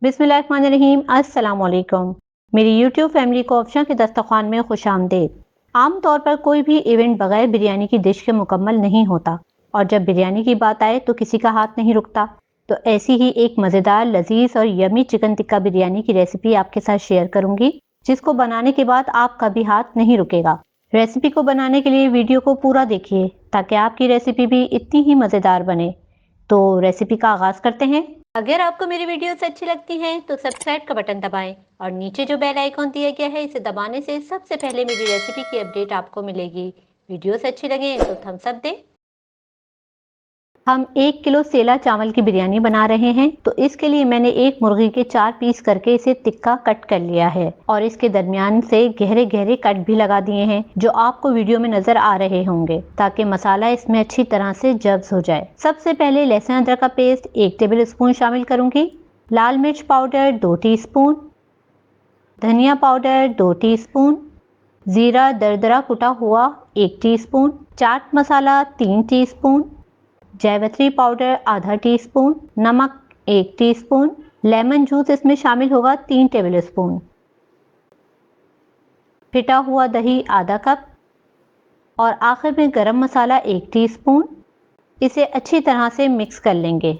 बिस्मिल्लाहिर्रहमानिर्रहीम। अस्सलाम वालेकुम। मेरी यूट्यूब फैमिली को अफशा के दस्तरखान में खुश आमदेद। आम तौर पर कोई भी इवेंट बगैर बिरयानी की डिश के मुकम्मल नहीं होता और जब बिरयानी की बात आए तो किसी का हाथ नहीं रुकता। तो ऐसी ही एक मज़ेदार, लजीज और यमी चिकन टिक्का बिरयानी की रेसिपी आपके साथ शेयर करूंगी, जिसको बनाने के बाद आपका भी हाथ नहीं रुकेगा। रेसिपी को बनाने के लिए वीडियो को पूरा देखिए ताकि आपकी रेसिपी भी इतनी ही मज़ेदार बने। तो रेसिपी का आगाज करते हैं। अगर आपको मेरी वीडियोस अच्छी लगती हैं तो सब्सक्राइब का बटन दबाएं और नीचे जो बेल आइकॉन दिया गया है इसे दबाने से सबसे पहले मेरी रेसिपी की अपडेट आपको मिलेगी। वीडियोस अच्छी लगे तो थम्स अप दें। हम 1 किलो सेला चावल की बिरयानी बना रहे हैं, तो इसके लिए मैंने एक मुर्गी के 4 पीस करके इसे तिक्का कट कर लिया है और इसके दरमियान से गहरे गहरे कट भी लगा दिए हैं, जो आपको वीडियो में नजर आ रहे होंगे, ताकि मसाला इसमें अच्छी तरह से जब्स हो जाए। सबसे पहले लहसुन अदरक का पेस्ट 1 टेबल स्पून शामिल करूंगी, लाल मिर्च पाउडर 2 टीस्पून, धनिया पाउडर 2 टीस्पून, जीरा दरदरा कुटा हुआ 1 टीस्पून, चाट मसाला 3 टीस्पून, जावित्री पाउडर आधा टीस्पून, नमक 1 टीस्पून, लेमन जूस इसमें शामिल होगा 3 टेबल स्पून, फिटा हुआ दही आधा कप और आखिर में गरम मसाला 1 टीस्पून। इसे अच्छी तरह से मिक्स कर लेंगे।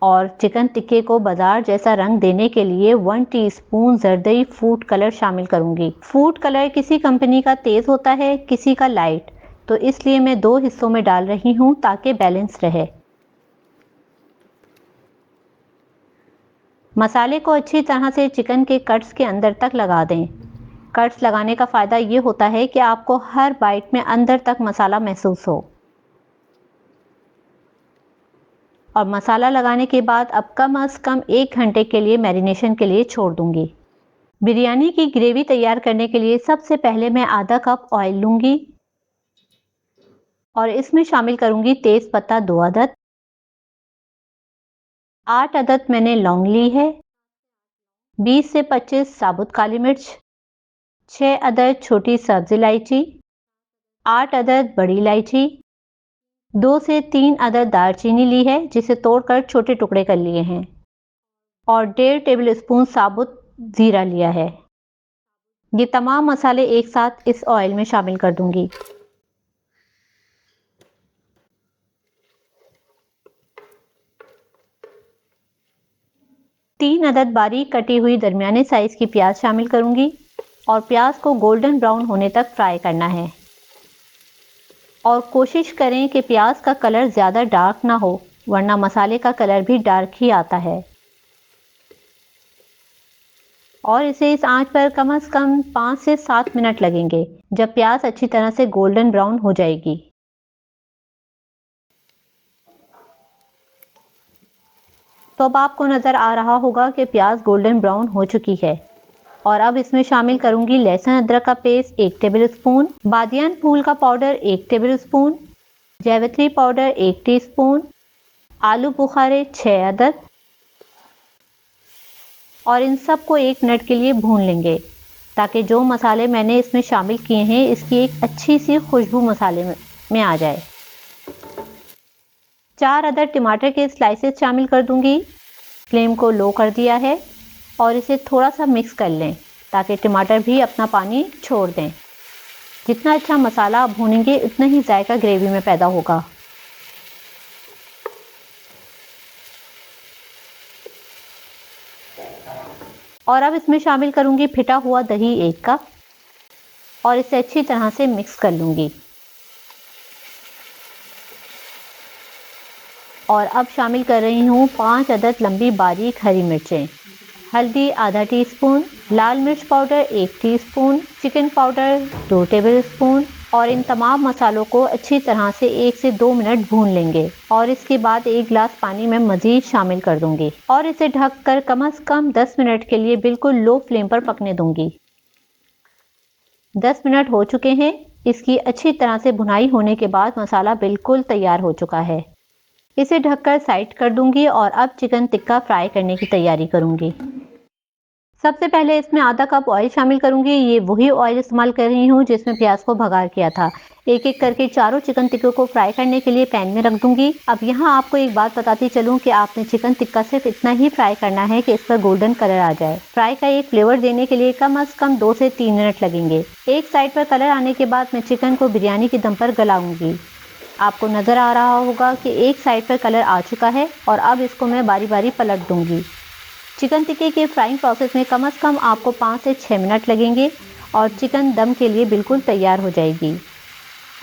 और चिकन टिक्के को बाजार जैसा रंग देने के लिए 1 टीस्पून जरदई फूड कलर शामिल करूंगी। फूड कलर किसी कंपनी का तेज होता है, किसी का लाइट, तो इसलिए मैं 2 हिस्सों में डाल रही हूं ताकि बैलेंस रहे। मसाले को अच्छी तरह से चिकन के कट्स के अंदर तक लगा दें। कट्स लगाने का फायदा ये होता है कि आपको हर बाइट में अंदर तक मसाला महसूस हो। और मसाला लगाने के बाद अब कम से कम 1 घंटे के लिए मैरिनेशन के लिए छोड़ दूंगी। बिरयानी की ग्रेवी तैयार करने के लिए सबसे पहले मैं आधा कप ऑयल लूंगी और इसमें शामिल करूंगी तेज पत्ता 2 अदद, 8 अदद मैंने लौंग ली है, 20 से 25 साबुत काली मिर्च, 6 अदद छोटी सब्ज इलायची, 8 अदद बड़ी इलायची, 2 से 3 अदद दालचीनी ली है जिसे तोड़कर छोटे टुकड़े कर लिए हैं और 1.5 टेबल स्पून साबुत जीरा लिया है। ये तमाम मसाले एक साथ इस ऑयल में शामिल कर दूंगी। तीन अदद बारीक कटी हुई दरमियाने साइज की प्याज शामिल करूंगी और प्याज को गोल्डन ब्राउन होने तक फ्राई करना है। और कोशिश करें कि प्याज का कलर ज़्यादा डार्क ना हो, वरना मसाले का कलर भी डार्क ही आता है। और इसे इस आंच पर कम से कम 5 से 7 मिनट लगेंगे, जब प्याज अच्छी तरह से गोल्डन ब्राउन हो जाएगी। तो अब आपको नज़र आ रहा होगा कि प्याज गोल्डन ब्राउन हो चुकी है। और अब इसमें शामिल करूंगी लहसुन अदरक का पेस्ट 1 टेबल स्पून, बादियान फूल का पाउडर 1 टेबल स्पून, जावित्री पाउडर 1 टीस्पून, आलू बुखारे 6 अदद और इन सब को 1 मिनट के लिए भून लेंगे, ताकि जो मसाले मैंने इसमें शामिल किए हैं इसकी एक अच्छी सी खुशबू मसाले में आ जाए। 4 अदद टमाटर के स्लाइसेस शामिल कर दूंगी। फ्लेम को लो कर दिया है और इसे थोड़ा सा मिक्स कर लें ताकि टमाटर भी अपना पानी छोड़ दें। जितना अच्छा मसाला आप भूनेंगे उतना ही जायका ग्रेवी में पैदा होगा। और अब इसमें शामिल करूंगी फिटा हुआ दही 1 कप और इसे अच्छी तरह से मिक्स कर लूंगी। और अब शामिल कर रही हूँ 5 अदद लंबी बारीक हरी मिर्चें, हल्दी आधा टीस्पून, लाल मिर्च powder 1 teaspoon, chicken powder 2 table spoon और इन तमाम मसालों को अच्छी तरह से 1 से 2 मिनट भून लेंगे। और इसके बाद 1 गिलास पानी में मजीद शामिल कर दूंगी और इसे ढककर कम से कम 10 मिनट के लिए बिल्कुल लो फ्लेम पर पकने दूंगी। 10 मिनट हो चुके हैं। इसकी अच्छी तरह से भुनाई होने के बाद मसाला बिल्कुल तैयार हो चुका है। इसे ढककर साइड कर दूंगी और अब चिकन टिक्का फ्राई करने की तैयारी करूंगी। सबसे पहले इसमें आधा कप ऑयल शामिल करूंगी। ये वही ऑयल इस्तेमाल कर रही हूँ जिसमें प्याज को भगार किया था। एक एक करके चारों चिकन टिक्कों को फ्राई करने के लिए पैन में रख दूंगी। अब यहाँ आपको एक बात बताती चलूं कि आपने चिकन टिक्का सिर्फ इतना ही फ्राई करना है कि इस पर गोल्डन कलर आ जाए। फ्राई का एक फ्लेवर देने के लिए कम से कम 2 से 3 मिनट लगेंगे। एक साइड पर कलर आने के बाद मैं चिकन को बिरयानी के दम पर गलाऊंगी। आपको नजर आ रहा होगा कि एक साइड पर कलर आ चुका है और अब इसको मैं बारी बारी पलट दूंगी। चिकन टिक्के के फ्राइंग प्रोसेस में कम से कम आपको 5 से 6 मिनट लगेंगे और चिकन दम के लिए बिल्कुल तैयार हो जाएगी।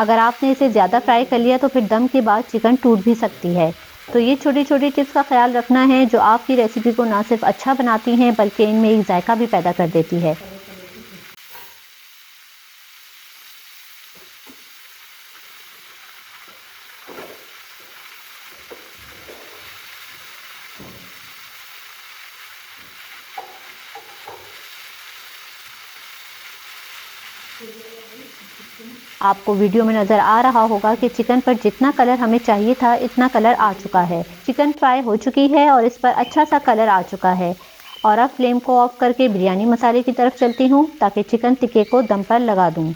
अगर आपने इसे ज़्यादा फ्राई कर लिया तो फिर दम के बाद चिकन टूट भी सकती है। तो ये छोटी छोटी टिप्स का ख्याल रखना है जो आपकी रेसिपी को ना सिर्फ अच्छा बनाती हैं बल्कि इनमें एक जायका भी पैदा कर देती है। आपको वीडियो में नजर आ रहा होगा कि चिकन पर जितना कलर हमें चाहिए था इतना कलर आ चुका है। चिकन फ्राई हो चुकी है और इस पर अच्छा सा कलर आ चुका है। और अब फ्लेम को ऑफ करके बिरयानी मसाले की तरफ चलती हूँ ताकि चिकन टिक्के को दम पर लगा दूँ।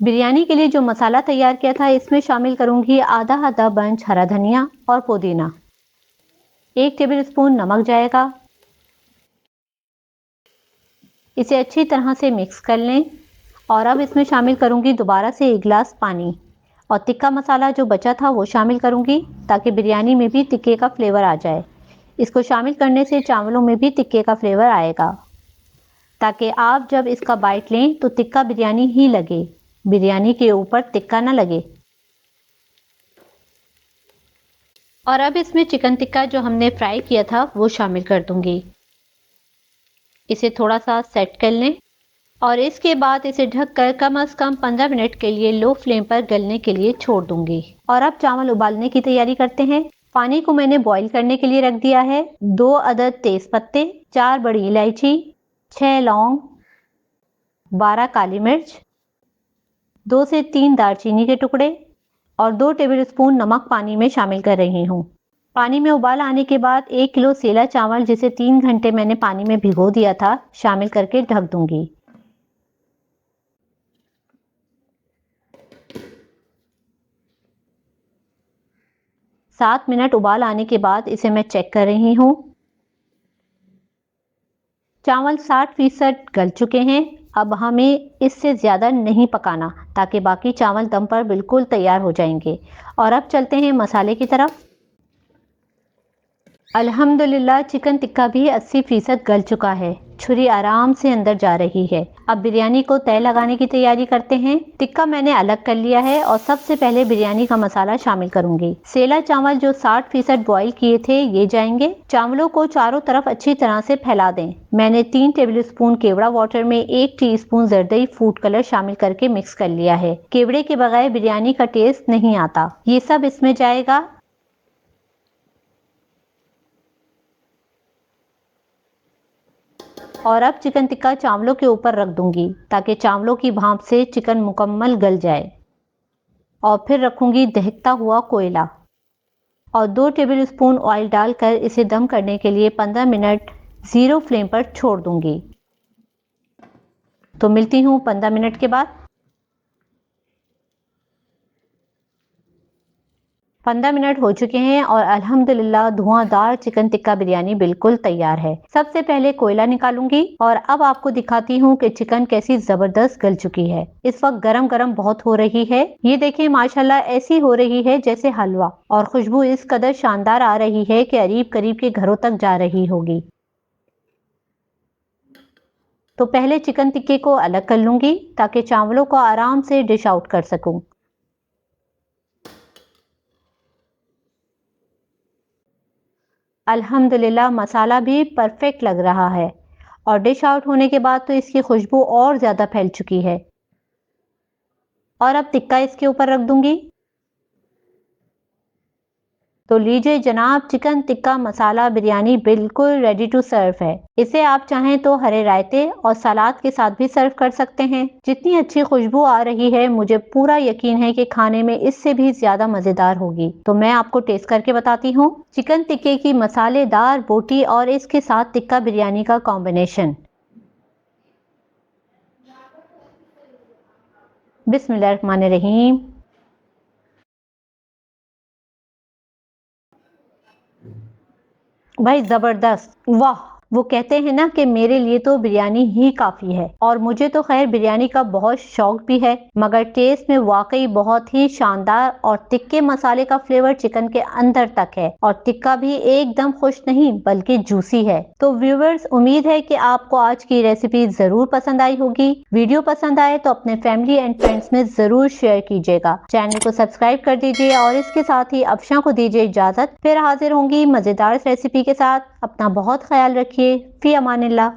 बिरयानी के लिए जो मसाला तैयार किया था इसमें शामिल करूंगी आधा आधा बंच हरा धनिया और पुदीना। 1 टेबल स्पून नमक जाएगा। इसे अच्छी तरह से मिक्स कर लें और अब इसमें शामिल करूंगी दोबारा से 1 गिलास पानी और तिक्का मसाला जो बचा था वो शामिल करूंगी ताकि बिरयानी में भी तिक्के का फ्लेवर आ जाए। इसको शामिल करने से चावलों में भी तिक्के का फ्लेवर आएगा ताकि आप जब इसका बाइट लें तो तिक्का बिरयानी ही लगे, बिरयानी के ऊपर तिक्का ना लगे। और अब इसमें चिकन टिक्का जो हमने फ्राई किया था वो शामिल कर दूंगी। इसे थोड़ा सा सेट कर लें और इसके बाद इसे ढककर कम से कम 15 मिनट के लिए लो फ्लेम पर गलने के लिए छोड़ दूंगी। और अब चावल उबालने की तैयारी करते हैं। पानी को मैंने बॉईल करने के लिए रख दिया है। 2 अदद तेज पत्ते, 4 बड़ी इलायची, 6 लौंग, 12 काली मिर्च, 2 से 3 दालचीनी के टुकड़े और 2 टेबलस्पून नमक पानी में शामिल कर रही हूँ। पानी में उबाल आने के बाद 1 किलो सेला चावल जिसे 3 घंटे मैंने पानी में भिगो दिया था शामिल करके ढक दूंगी। 7 मिनट उबाल आने के बाद इसे मैं चेक कर रही हूँ। चावल 60% गल चुके हैं। अब हमें इससे ज़्यादा नहीं पकाना ताकि बाकी चावल दम पर बिल्कुल तैयार हो जाएंगे। और अब चलते हैं मसाले की तरफ। अल्हम्दुलिल्लाह चिकन टिक्का भी 80% गल चुका है। छुरी आराम से अंदर जा रही है। अब बिरयानी को तय लगाने की तैयारी करते हैं। टिक्का मैंने अलग कर लिया है और सबसे पहले बिरयानी का मसाला शामिल करूंगी। सेला चावल जो 60% बॉईल किए थे ये जाएंगे। चावलों को चारों तरफ अच्छी तरह से फैला दें। मैंने 3 टेबलस्पून केवड़ा वाटर में 1 टीस्पून जरदई फूड कलर शामिल करके मिक्स कर लिया है। केवड़े के बगैर बिरयानी का टेस्ट नहीं आता। ये सब इसमें जाएगा। और अब चिकन टिक्का चावलों के ऊपर रख दूंगी ताकि चावलों की भाप से चिकन मुकम्मल गल जाए। और फिर रखूंगी दहकता हुआ कोयला और 2 टेबलस्पून ऑयल डालकर इसे दम करने के लिए 15 मिनट जीरो फ्लेम पर छोड़ दूंगी। तो मिलती हूँ 15 मिनट के बाद। 15 मिनट हो चुके हैं और अल्हम्दुलिल्लाह धुआंधार चिकन टिक्का बिरयानी बिल्कुल तैयार है। सबसे पहले कोयला निकालूंगी और अब आपको दिखाती हूँ कि चिकन कैसी जबरदस्त गल चुकी है। इस वक्त गरम गरम बहुत हो रही है। ये देखिए माशाल्लाह ऐसी हो रही है जैसे हलवा और खुशबू इस कदर शानदार आ रही है कि करीब करीब के घरों तक जा रही होगी। तो पहले चिकन टिक्के को अलग कर लूंगी ताकि चावलों को आराम से डिश आउट कर सकूं। अल्हम्दुलिल्लाह मसाला भी परफेक्ट लग रहा है और डिश आउट होने के बाद तो इसकी खुशबू और ज़्यादा फैल चुकी है। और अब टिक्का इसके ऊपर रख दूंगी। तो लीजिए जनाब, चिकन टिक्का मसाला बिरयानी बिल्कुल रेडी टू सर्व है। इसे आप चाहें तो हरे रायते और सलाद के साथ भी सर्व कर सकते हैं। जितनी अच्छी खुशबू आ रही है, मुझे पूरा यकीन है कि खाने में इससे भी ज्यादा मजेदार होगी। तो मैं आपको टेस्ट करके बताती हूँ। चिकन टिक्के की मसालेदार बोटी और इसके साथ टिक्का बिरयानी का कॉम्बिनेशन। बिस्मिल्लाहिर्रहमानिर्रहीम। भाई जबरदस्त, वाह। वो कहते हैं ना कि मेरे लिए तो बिरयानी ही काफी है। और मुझे तो खैर बिरयानी का बहुत शौक भी है, मगर टेस्ट में वाकई बहुत ही शानदार। और टिक्के मसाले का फ्लेवर चिकन के अंदर तक है और टिक्का भी एकदम खुश नहीं बल्कि जूसी है। तो व्यूवर्स, उम्मीद है कि आपको आज की रेसिपी जरूर पसंद आई होगी। वीडियो पसंद आए तो अपने फैमिली एंड फ्रेंड्स में जरूर शेयर कीजिएगा। चैनल को सब्सक्राइब कर दीजिए और इसके साथ ही अफशा को दीजिए इजाजत। फिर हाजिर होंगी मजेदार रेसिपी के साथ। अपना बहुत ख्याल रखिए। फी अमानिल्लाह।